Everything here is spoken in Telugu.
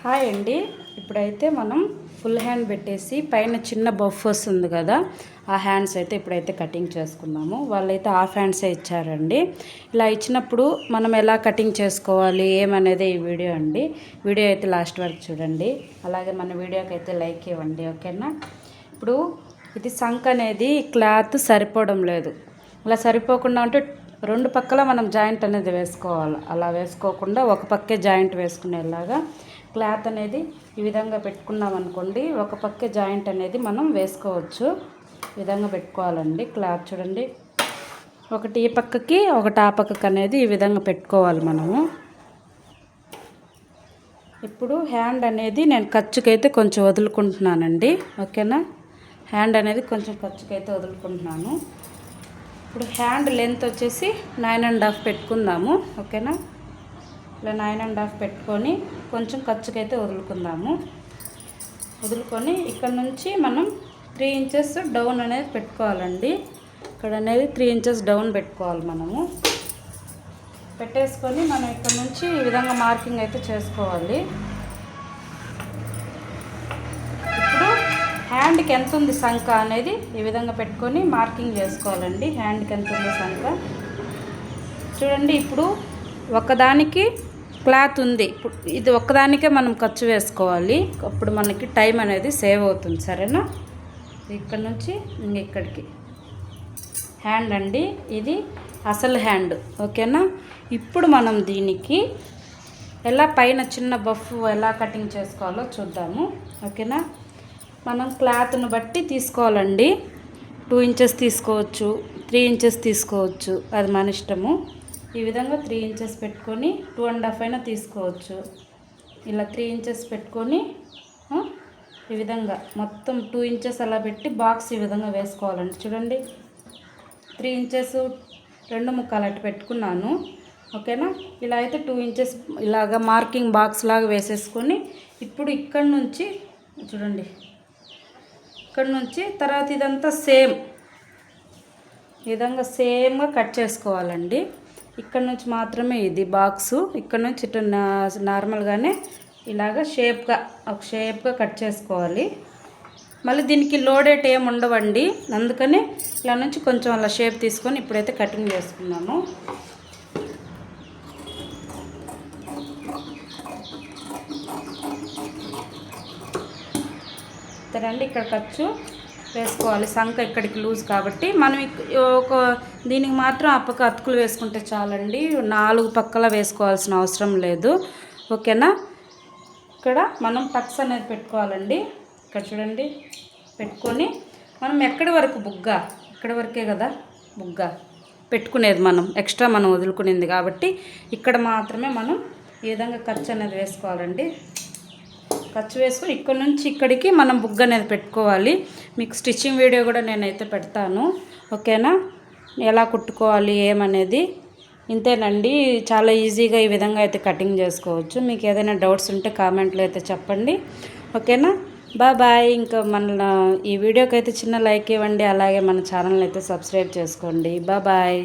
హాయ్ అండి. ఇప్పుడైతే మనం ఫుల్ హ్యాండ్ పెట్టేసి పైన చిన్న బఫ్ వస్తుంది కదా, ఆ హ్యాండ్స్ అయితే ఇప్పుడైతే కటింగ్ చేసుకుందాము. వాళ్ళైతే హాఫ్ హ్యాండ్సే ఇచ్చారండి. ఇలా ఇచ్చినప్పుడు మనం ఎలా కటింగ్ చేసుకోవాలి ఏమనేది ఈ వీడియో అండి. వీడియో అయితే లాస్ట్ వరకు చూడండి. అలాగే మన వీడియోకి అయితే లైక్ ఇవ్వండి, ఓకేనా. ఇప్పుడు ఇది సంక్ అనేది క్లాత్ సరిపోవడం లేదు. ఇలా సరిపోకుండా ఉంటే రెండు పక్కల మనం జాయింట్ అనేది వేసుకోవాలి. అలా వేసుకోకుండా ఒక పక్కే జాయింట్ వేసుకునేలాగా క్లాత్ అనేది ఈ విధంగా పెట్టుకున్నాం అనుకోండి, ఒక పక్కే జాయింట్ అనేది మనం వేసుకోవచ్చు. ఈ విధంగా పెట్టుకోవాలండి. క్లాత్ చూడండి, ఒకటి ఈ పక్కకి ఒకటి ఆ పక్కకి అనేది ఈ విధంగా పెట్టుకోవాలి మనము. ఇప్పుడు హ్యాండ్ అనేది నేను ఖర్చుకైతే కొంచెం వదులుకుంటున్నానండి, ఓకేనా. హ్యాండ్ అనేది కొంచెం ఖర్చుకైతే వదులుకుంటున్నాను. ఇప్పుడు హ్యాండ్ లెంత్ వచ్చేసి 9.5 పెట్టుకుందాము, ఓకేనా. ఇలా 9.5 పెట్టుకొని కొంచెం ఖర్చుకైతే వదులుకుందాము. వదులుకొని ఇక్కడ నుంచి మనం 3 ఇంచెస్ డౌన్ అనేది పెట్టుకోవాలండి. ఇక్కడ అనేది 3 ఇంచెస్ డౌన్ పెట్టుకోవాలి మనము. పెట్టేసుకొని మనం ఇక్కడ నుంచి ఈ విధంగా మార్కింగ్ అయితే చేసుకోవాలి. ఇప్పుడు హ్యాండ్కి ఎంత ఉంది సంఖ అనేది ఈ విధంగా పెట్టుకొని మార్కింగ్ చేసుకోవాలండి. హ్యాండ్కి ఎంత ఉంది సంఖ చూడండి. ఇప్పుడు ఒకదానికి క్లాత్ ఉంది, ఇప్పుడు ఇది ఒక్కదానికే మనం ఖర్చు వేసుకోవాలి. అప్పుడు మనకి టైం అనేది సేవ్ అవుతుంది, సరేనా. ఇక్కడ నుంచి ఇక్కడికి హ్యాండ్ అండి, ఇది అసలు హ్యాండ్, ఓకేనా. ఇప్పుడు మనం దీనికి ఎలా పైన చిన్న బఫ్ ఎలా కటింగ్ చేసుకోవాలో చూద్దాము, ఓకేనా. మనం క్లాత్ను బట్టి తీసుకోవాలండి. 2 ఇంచెస్ తీసుకోవచ్చు, 3 ఇంచెస్ తీసుకోవచ్చు, అది మన ఇష్టము. ఈ విధంగా 3 ఇంచెస్ పెట్టుకొని 2.5 అయినా తీసుకోవచ్చు. ఇలా 3 ఇంచెస్ పెట్టుకొని ఈ విధంగా మొత్తం 2 ఇంచెస్ అలా పెట్టి బాక్స్ ఈ విధంగా వేసుకోవాలండి. చూడండి, 3 ఇంచెస్ 2 ముక్కలు అటు పెట్టుకున్నాను, ఓకేనా. ఇలా అయితే 2 ఇంచెస్ ఇలాగా మార్కింగ్ బాక్స్ లాగా వేసేసుకొని ఇప్పుడు ఇక్కడ నుంచి చూడండి, ఇక్కడ నుంచి తర్వాత ఇదంతా సేమ్ ఈ విధంగా సేమ్గా కట్ చేసుకోవాలండి. ఇక్కడ నుంచి మాత్రమే ఇది బాక్సు, ఇక్కడ నుంచి ఇటు నార్మల్గానే ఇలాగ షేప్గా కట్ చేసుకోవాలి. మళ్ళీ దీనికి లోడేట్ ఏమి ఉండవండి, అందుకని ఇలా నుంచి కొంచెం అలా షేప్ తీసుకొని ఇప్పుడైతే కటింగ్ చేసుకున్నాము. రండి, ఇక్కడ ఖర్చు వేసుకోవాలి. సంఖ ఇక్కడికి లూజ్ కాబట్టి మనం ఒక దీనికి మాత్రం ఆ పక్క అతుకులు వేసుకుంటే చాలండి. 4 పక్కల వేసుకోవాల్సిన అవసరం లేదు, ఓకేనా. ఇక్కడ మనం టక్స్ అనేది పెట్టుకోవాలండి. ఇక్కడ చూడండి, పెట్టుకొని మనం ఎక్కడి వరకు ఇక్కడి వరకే కదా బుగ్గ పెట్టుకునేది, మనం ఎక్స్ట్రా మనం వదులుకునేది కాబట్టి ఇక్కడ మాత్రమే మనం ఈ విధంగా ఖర్చు అనేది వేసుకోవాలండి. ఖర్చు వేసుకొని ఇక్కడ నుంచి ఇక్కడికి మనం బుగ్గ అనేది పెట్టుకోవాలి. మీకు స్టిచ్చింగ్ వీడియో కూడా నేనైతే పెడతాను, ఓకేనా, ఎలా కుట్టుకోవాలి ఏమనేది. ఇంతేనండి, చాలా ఈజీగా ఈ విధంగా అయితే కటింగ్ చేసుకోవచ్చు. మీకు ఏదైనా డౌట్స్ ఉంటే కామెంట్లో అయితే చెప్పండి, ఓకేనా. బాయ్. ఇంకా మన ఈ వీడియోకి అయితే చిన్న లైక్ ఇవ్వండి, అలాగే మన ఛానల్ని అయితే సబ్స్క్రైబ్ చేసుకోండి. బాయ్.